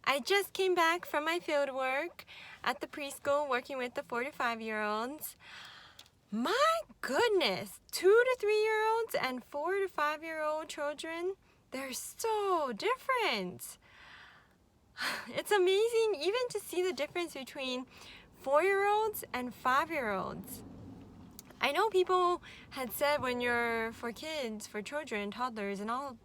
I just came back from my field work at the preschool working with the 4 to 5-year-olds. My goodness, 2 to 3-year-olds and 4 to 5-year-old children, they're so different. It's amazing even to see the difference between 4-year-olds and 5-year-olds. I know people had said when you're for kids, for children, toddlers, and all,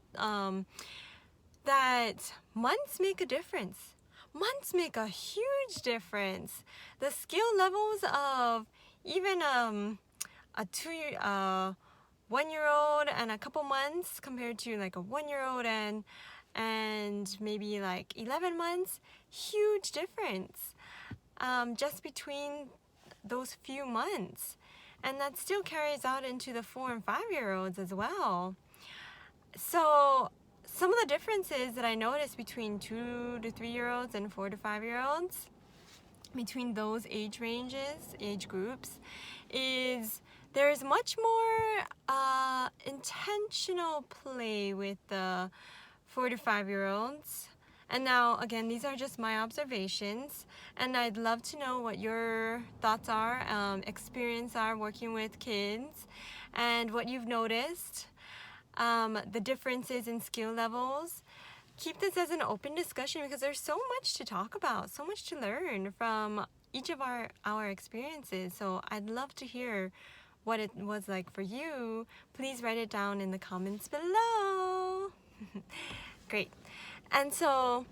that months make a difference. Months make a huge difference. The skill levels of even a 1-year-old and a couple months compared to like a 1-year-old and maybe like 11 months, huge difference just between those few months. And that still carries out into the 4 and 5-year-olds as well. So some of the differences that I noticed between 2 to 3-year-olds and 4 to 5-year-olds, between those age ranges, age groups, is there's much more intentional play with the 4 to 5-year-olds. And now, again, these are just my observations, and I'd love to know what your thoughts are, experience are working with kids, and what you've noticed, the differences in skill levels. Keep this as an open discussion because there's so much to talk about, so much to learn from each of our experiences. So I'd love to hear what it was like for you. Please write it down in the comments below. Great. And so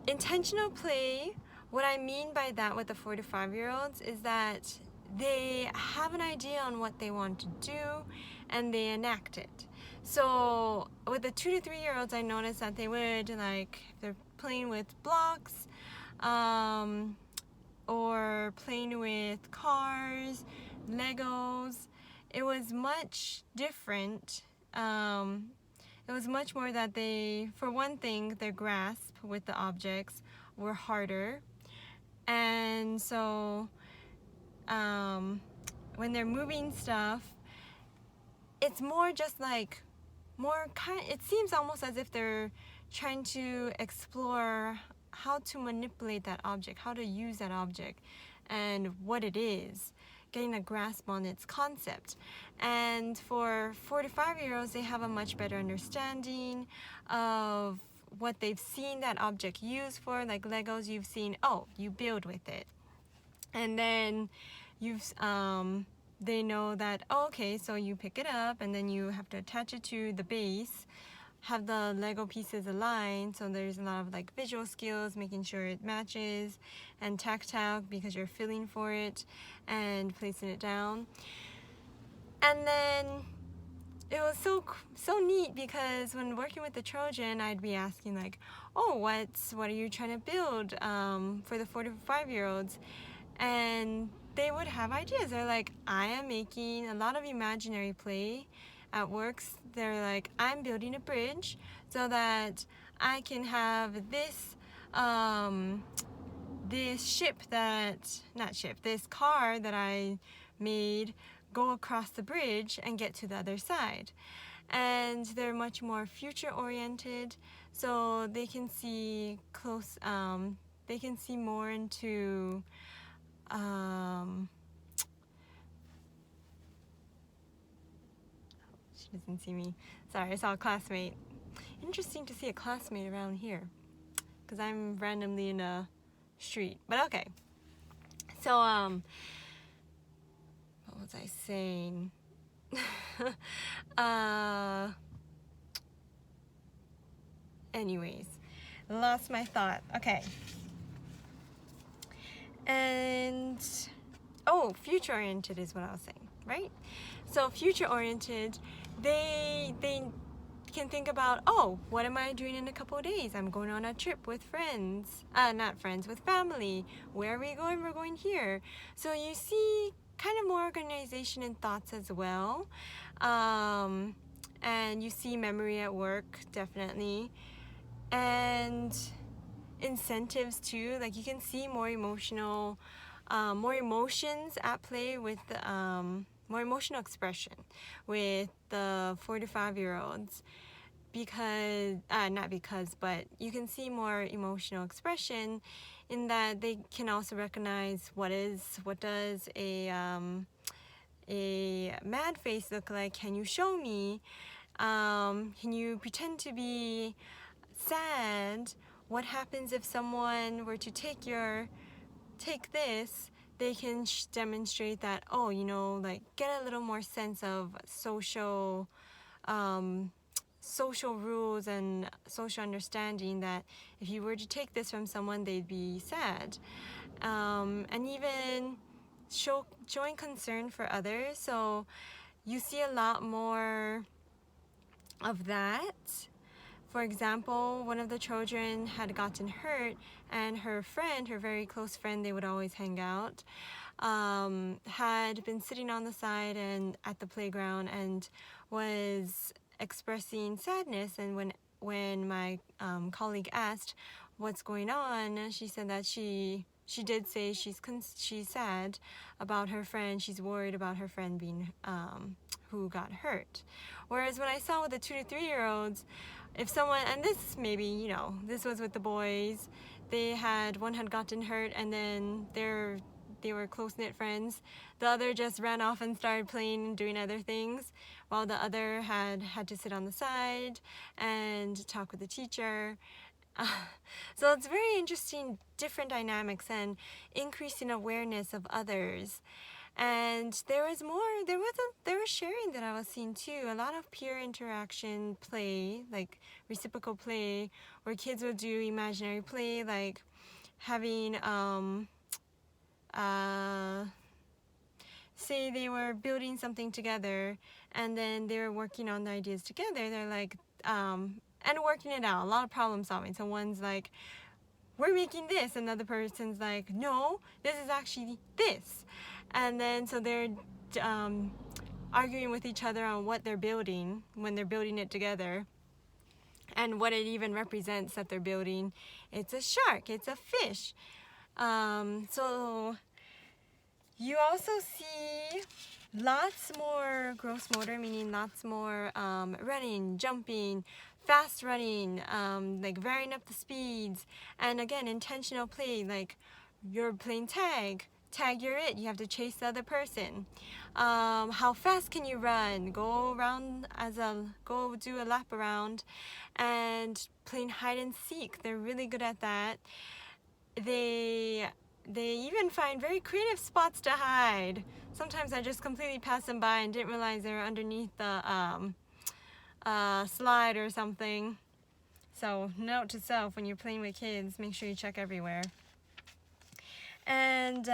intentional play, what I mean by that with the 4 to 5-year-olds is that they have an idea on what they want to do and they enact it. So with the 2 to 3-year-olds, I noticed that they would, like, if they're playing with blocks or playing with cars, Legos, it was much different. It was much more that they, for one thing, their grasp with the objects were harder. And so when they're moving stuff, it's more just like, it seems almost as if they're trying to explore how to manipulate that object, how to use that object, and what it is, getting a grasp on its concept. And for 4 to 5-year-olds, they have a much better understanding of what they've seen that object used for. Like Legos, you've seen, oh, you build with it. And then they know that, oh, okay, so you pick it up and then you have to attach it to the base, have the Lego pieces aligned, so there's a lot of like visual skills, making sure it matches, and tactile because you're feeling for it and placing it down. And then it was so neat because when working with the children, I'd be asking like, oh, what are you trying to build for the 4 to 5-year-olds? And they would have ideas. They're like, I am making a lot of imaginary play at works. They're like, I'm building a bridge so that I can have this this car that I made go across the bridge and get to the other side. And they're much more future oriented, so they can see they can see more into she doesn't see me. Sorry, I saw a classmate. Interesting to see a classmate around here because I'm randomly in a street. But okay. So what was I saying? Anyways, lost my thought. Okay. And oh, future oriented is what I was saying, right? So future oriented, they can think about, oh, what am I doing in a couple of days? I'm going on a trip with friends, not friends, with family. Where are we going? We're going here. So you see kind of more organization and thoughts as well. And you see memory at work, definitely. And incentives too, like you can see more emotional, more emotions at play with more emotional expression with the 4 to 5-year-olds. because not because, but you can see more emotional expression in that they can also recognize what does a mad face look like. Can you show me? Can you pretend to be sad? What happens if someone were to take this? They can demonstrate that, oh, you know, like get a little more sense of social rules and social understanding, that if you were to take this from someone, they'd be sad. And even showing concern for others. So you see a lot more of that. For example, one of the children had gotten hurt, and her friend, her very close friend, they would always hang out, had been sitting on the side and at the playground and was expressing sadness. And when my colleague asked what's going on, she said that she did say she's sad about her friend. She's worried about her friend being who got hurt. Whereas when I saw with the 2 to 3 year olds, if someone, and this maybe, you know, this was with the boys, one had gotten hurt, and then they were close-knit friends. The other just ran off and started playing and doing other things, while the other had to sit on the side and talk with the teacher. So it's very interesting, different dynamics and increasing awareness of others. And there was sharing that I was seeing too. A lot of peer interaction play, like reciprocal play, where kids would do imaginary play, like having say they were building something together, and then they were working on the ideas together. They're like and working it out, a lot of problem solving. So one's like, we're making this, and the other person's like, no, this is actually this. And then so they're arguing with each other on what they're building when they're building it together, and what it even represents that they're building. It's a shark, it's a fish. So you also see lots more gross motor, meaning lots more running, jumping, fast running, like varying up the speeds. And again, intentional play, like you're playing tag, you're it, you have to chase the other person. How fast can you run? Go do a lap around. And playing hide and seek, they're really good at that. They even find very creative spots to hide. Sometimes I just completely pass them by and didn't realize they were underneath the slide or something. So note to self, when you're playing with kids, make sure you check everywhere. And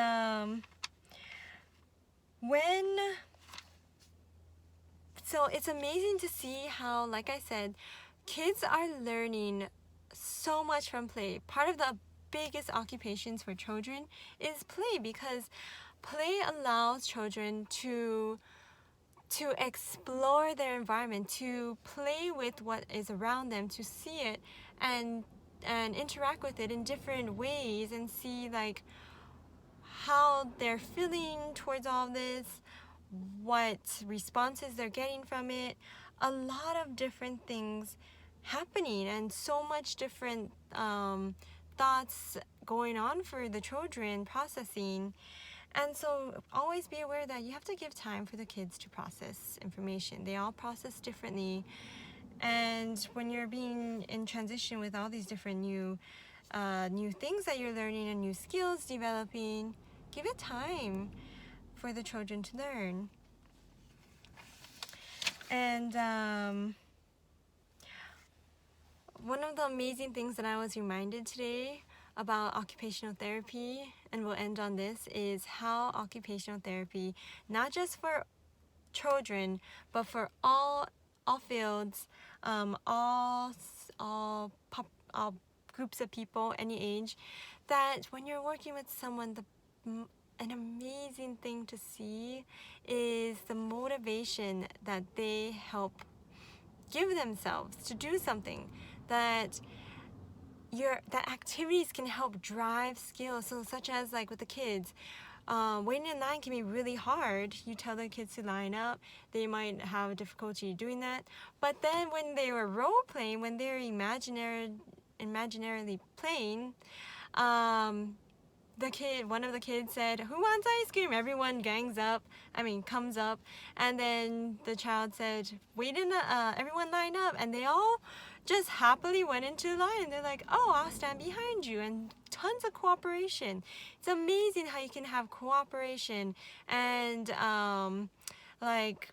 so it's amazing to see how, like I said, kids are learning so much from play. Part of the biggest occupations for children is play, because play allows children to explore their environment, to play with what is around them, to see it and interact with it in different ways, and see like how they're feeling towards all this, what responses they're getting from it. A lot of different things happening, and so much different thoughts going on for the children processing. And so always be aware that you have to give time for the kids to process information. They all process differently. And when you're being in transition with all these different new things that you're learning and new skills developing, give it time for the children to learn. And one of the amazing things that I was reminded today about occupational therapy, and we'll end on this, is how occupational therapy, not just for children, but for all fields, all groups of people, any age, that when you're working with someone, an amazing thing to see is the motivation that they help give themselves to do something, that activities can help drive skills. So such as like with the kids, waiting in line can be really hard. You tell the kids to line up, they might have difficulty doing that. But then when they were role playing, when they were imaginarily playing, one of the kids said, "Who wants ice cream?" Everyone comes up, and then the child said, everyone line up, and they all just happily went into the line. And they're like, "Oh, I'll stand behind you," and tons of cooperation. It's amazing how you can have cooperation and like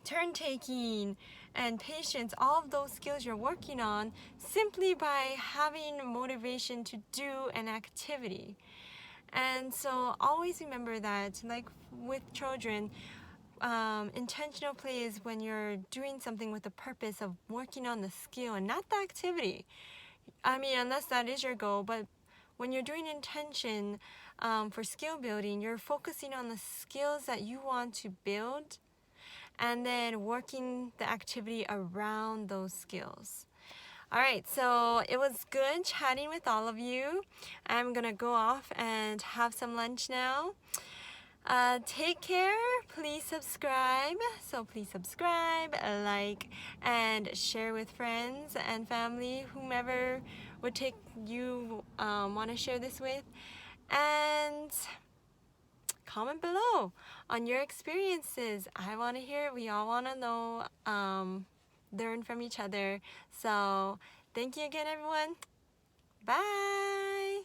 turn taking and patience, all of those skills you're working on simply by having motivation to do an activity. And so always remember that, like with children, intentional play is when you're doing something with the purpose of working on the skill and not the activity. I mean, unless that is your goal, but when you're doing intention for skill building, you're focusing on the skills that you want to build and then working the activity around those skills. All right, so it was good chatting with all of you. I'm gonna go off and have some lunch now. Take care. Please subscribe. So please subscribe, like, and share with friends and family, whomever would take you want to share this with. And comment below on your experiences. I want to hear it. We all want to know, learn from each other. So thank you again, everyone. Bye.